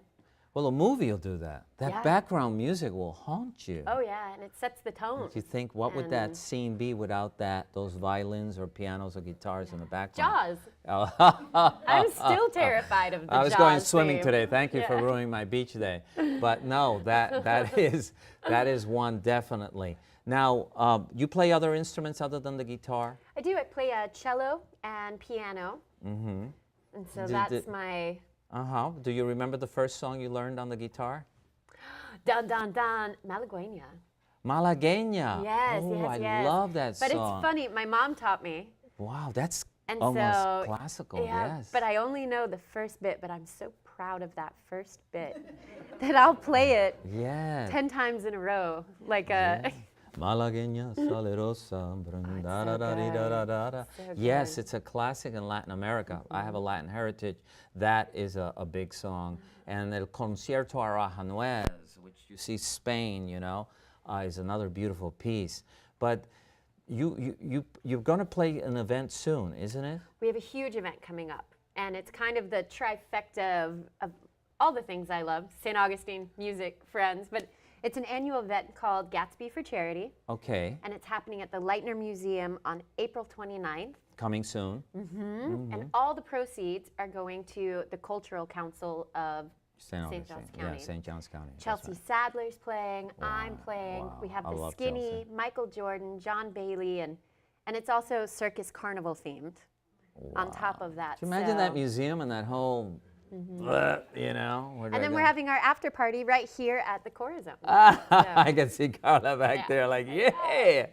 Well, a movie will do that. That background music will haunt you. Oh, yeah, and it sets the tone. You think, what would that scene be without those violins or pianos or guitars in the background? Jaws. I'm still terrified of the I was Jaws going swimming theme. today. Thank you for ruining my beach day. But no, that is one definitely. Now, you play other instruments other than the guitar? I do. I play cello and piano. And so that's my... Do you remember the first song you learned on the guitar? Dun, dun, dun, Malagueña. Malagueña. Yes, yes. yes. I love that song. But it's funny, my mom taught me. Wow, that's And almost so, classical, yeah, yes. But I only know the first bit, but I'm so proud of that first bit that I'll play it 10 times in a row. Like a... Malagueña, salerosa, da-da-da-dee-da-da-da-da. Yes, it's a classic in Latin America. I have a Latin heritage. That is a big song. And El Concierto Arajanuez, which you see Spain, you know, is another beautiful piece. But you're going to play an event soon, isn't it? We have a huge event coming up, and it's kind of the trifecta of all the things I love, St. Augustine, music, friends, but it's an annual event called Gatsby for Charity. Okay. And it's happening at the Leitner Museum on April 29th. Coming soon. And all the proceeds are going to the Cultural Council of St. John's County. Yeah, St. John's County. Chelsea Sadler's playing, I'm playing, we have I the love Skinny, Chelsea. Michael Jordan, John Bailey, and it's also Circus Carnival themed. on top of that. Can you imagine that so- museum and that whole, you know? where do And I then go? we're having our after party right here at the Corazon. I can see Carla back there like, yeah.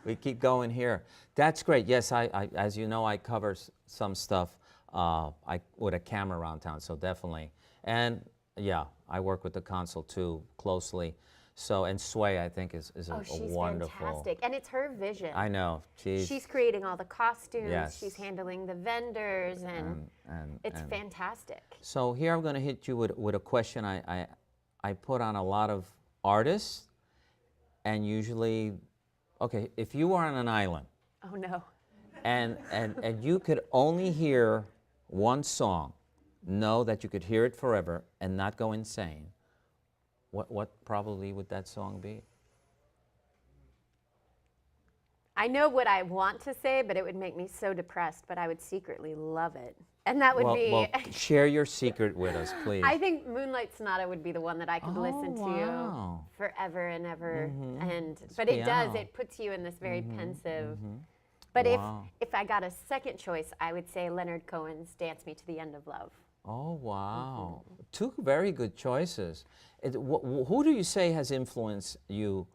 We keep going here. That's great. Yes, I as you know, I cover some stuff with a camera around town, so definitely. And yeah, I work with the consul too closely. So, and Sway, I think, is a she's wonderful. fantastic. And it's her vision. I know. She's creating all the costumes. Yes. She's handling the vendors, and it's fantastic. So here I'm going to hit you with a question I put on a lot of artists, and usually, okay, if you were on an island, Oh, no. and you could only hear one song, know that you could hear it forever and not go insane, what probably would that song be? I know what I want to say, but it would make me so depressed, but I would secretly love it. And that would be... Well, share your secret with us, please. I think Moonlight Sonata would be the one that I could listen to forever and ever. But it does, it puts you in this very pensive... But if I got a second choice, I would say Leonard Cohen's Dance Me to the End of Love. Oh, wow. Two very good choices. Who do you say has influenced you?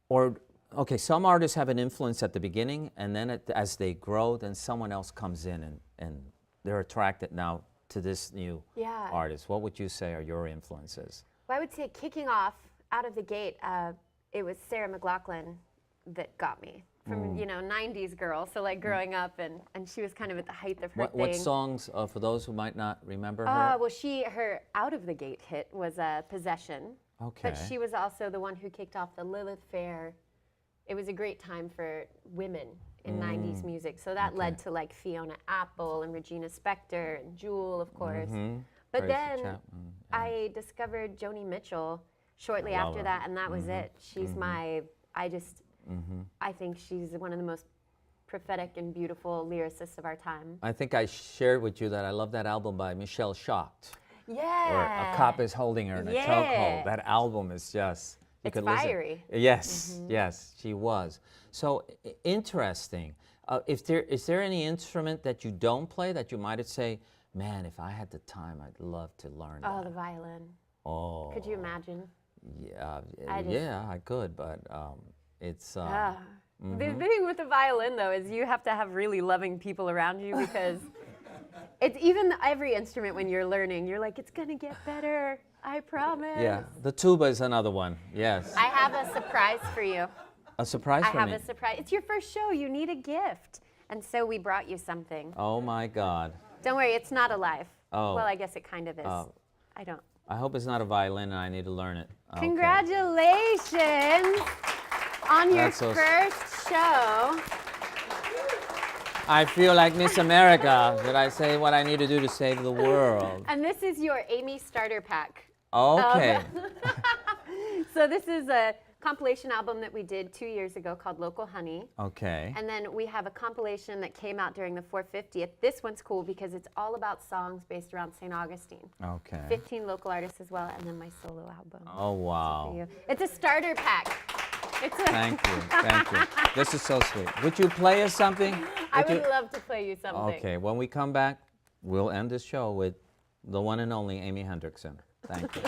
Or, okay, some artists have an influence at the beginning, and then as they grow, then someone else comes in and they're attracted now to this new artist. What would you say are your influences? Well, I would say kicking off out of the gate, it was Sarah McLachlan that got me. From, 90s girl, so like growing up, and she was kind of at the height of her thing. What songs, for those who might not remember her? Well, her out of the gate hit was Possession. Okay. But she was also the one who kicked off the Lilith Fair. It was a great time for women in 90s music. So that led to like Fiona Apple and Regina Spektor and Jewel, of course. But then I discovered Joni Mitchell shortly after that, and that was it. She's I think she's one of the most prophetic and beautiful lyricists of our time. I think I shared with you that I love that album by Michelle Shocked. Yeah. Or A Cop is Holding Her in a Chokehold. That album is just... It's fiery. Yes, yes, she was. So interesting. Is there any instrument that you don't play that you might say, man, if I had the time, I'd love to learn that? Oh, the violin. Oh. Could you imagine? Yeah, I could, but it's... The thing with the violin, though, is you have to have really loving people around you, because it's even every instrument when you're learning, you're like, it's going to get better, I promise. Yeah, the tuba is another one, yes. I have a surprise for you. A surprise for me? I have a surprise. It's your first show. You need a gift. And so we brought you something. Oh, my God. Don't worry, it's not alive. Oh. Well, I guess it kind of is. I don't. I hope it's not a violin and I need to learn it. Okay. Congratulations on your first show. I feel like Miss America. Did I say what I need to do to save the world? And this is your Amy starter pack. Okay. So this is a compilation album that we did 2 years ago called Local Honey. Okay. And then we have a compilation that came out during the 450th. This one's cool because it's all about songs based around St. Augustine. Okay. 15 local artists as well, and then my solo album. Oh, wow. It's a starter pack. Thank you, thank you. This is so sweet. Would you play us something? I would love to play you something. Okay, when we come back, we'll end this show with the one and only Amy Hendrickson. Thank you.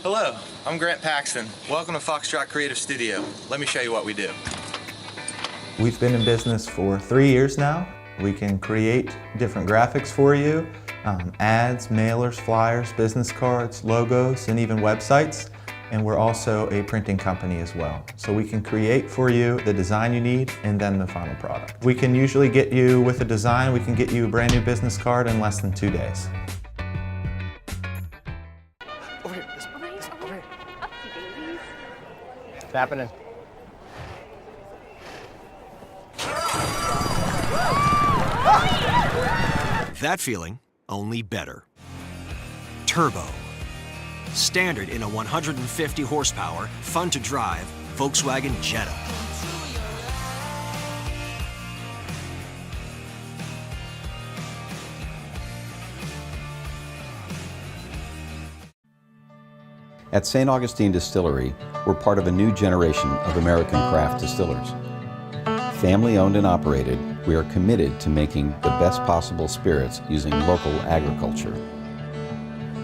Hello, I'm Grant Paxton. Welcome to Foxtrot Creative Studio. Let me show you what we do. We've been in business for 3 years now. We can create different graphics for you, ads, mailers, flyers, business cards, logos, and even websites. And we're also a printing company as well. So we can create for you the design you need and then the final product. We can usually get you with a design, we can get you a brand new business card in less than 2 days. Over here, over here. What's happening? That feeling, only better. Turbo. Standard in a 150 horsepower, fun to drive, Volkswagen Jetta. At St. Augustine Distillery, we're part of a new generation of American craft distillers. Family owned and operated, we are committed to making the best possible spirits using local agriculture.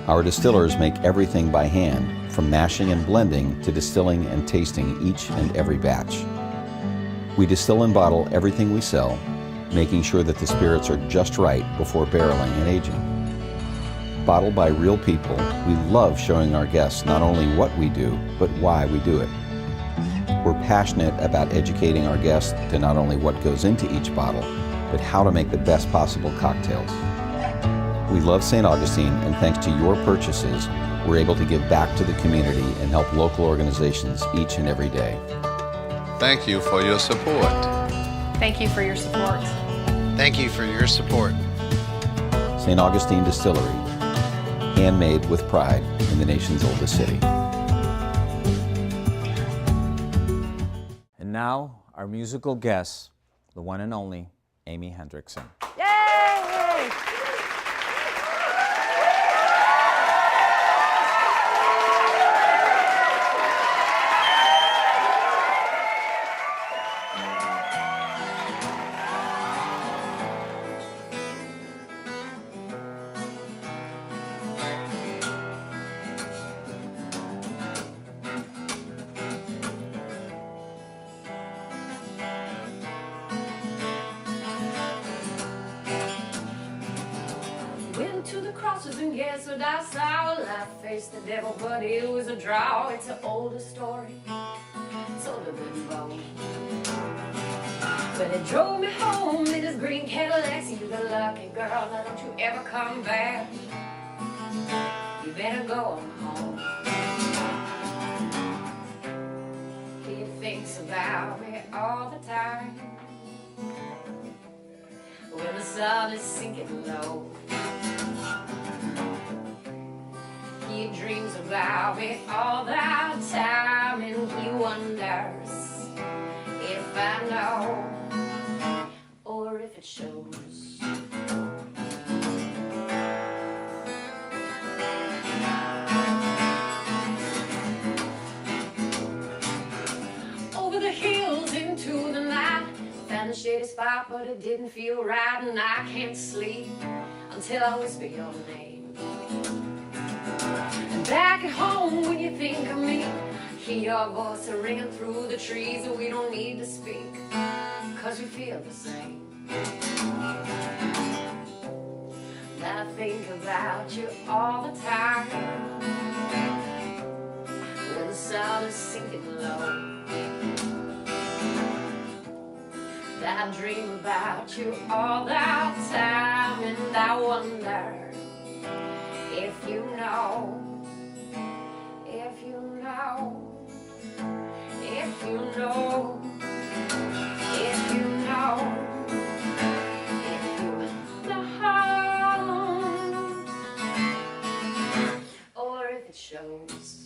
Our distillers make everything by hand, from mashing and blending to distilling and tasting each and every batch. We distill and bottle everything we sell, making sure that the spirits are just right before barreling and aging. Bottled by real people, we love showing our guests not only what we do, but why we do it. We're passionate about educating our guests to not only what goes into each bottle, but how to make the best possible cocktails. We love St. Augustine, and thanks to your purchases, we're able to give back to the community and help local organizations each and every day. Thank you for your support. Thank you for your support. Thank you for your support. St. Augustine Distillery, handmade with pride in the nation's oldest city. And now, our musical guest, the one and only Amy Hendrickson. Yay! Went to the crosses and guess what I saw? Life faced the devil, but it was a draw. It's an older story, so the good bone. But it drove me home in his green Cadillac. You the lucky girl, now don't you ever come back. You better go on home. He thinks about me all the time when the sun is sinking low. He dreams about me all the time, and he wonders if I know or if it shows. Over the hills into the night, found a shady spot, but it didn't feel right, and I can't sleep until I whisper your name. And back at home, when you think of me, hear your voice ringing through the trees, and we don't need to speak, 'cause we feel the same. I think about you all the time when the sun is sinking low. I dream about you all the time, and I wonder if you know, if you know, if you know, if you know, if you know, or if it shows.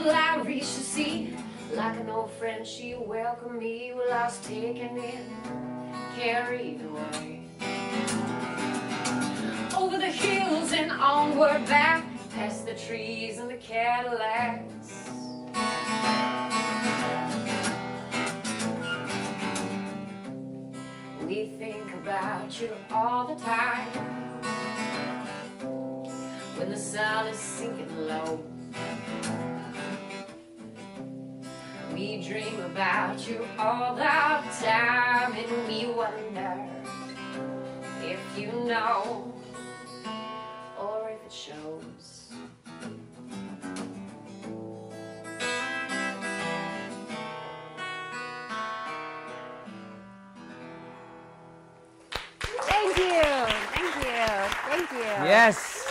I reached the sea, like an old friend she welcomed me. Well, I was taken in, carried away over the hills and onward back, past the trees and the Cadillacs. We think about you all the time when the sun is sinking low. We dream about you all the time, and we wonder if you know or if it shows. Thank you. Thank you. Thank you. Yes.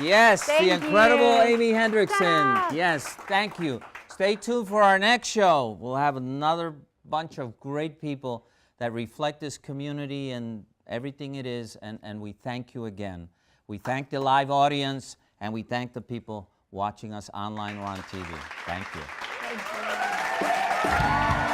Yes, Thank the incredible you. Amy Hendrickson. Ta-da. Yes, thank you. Stay tuned for our next show. We'll have another bunch of great people that reflect this community and everything it is, and we thank you again. We thank the live audience, and we thank the people watching us online or on TV. Thank you. Thank you.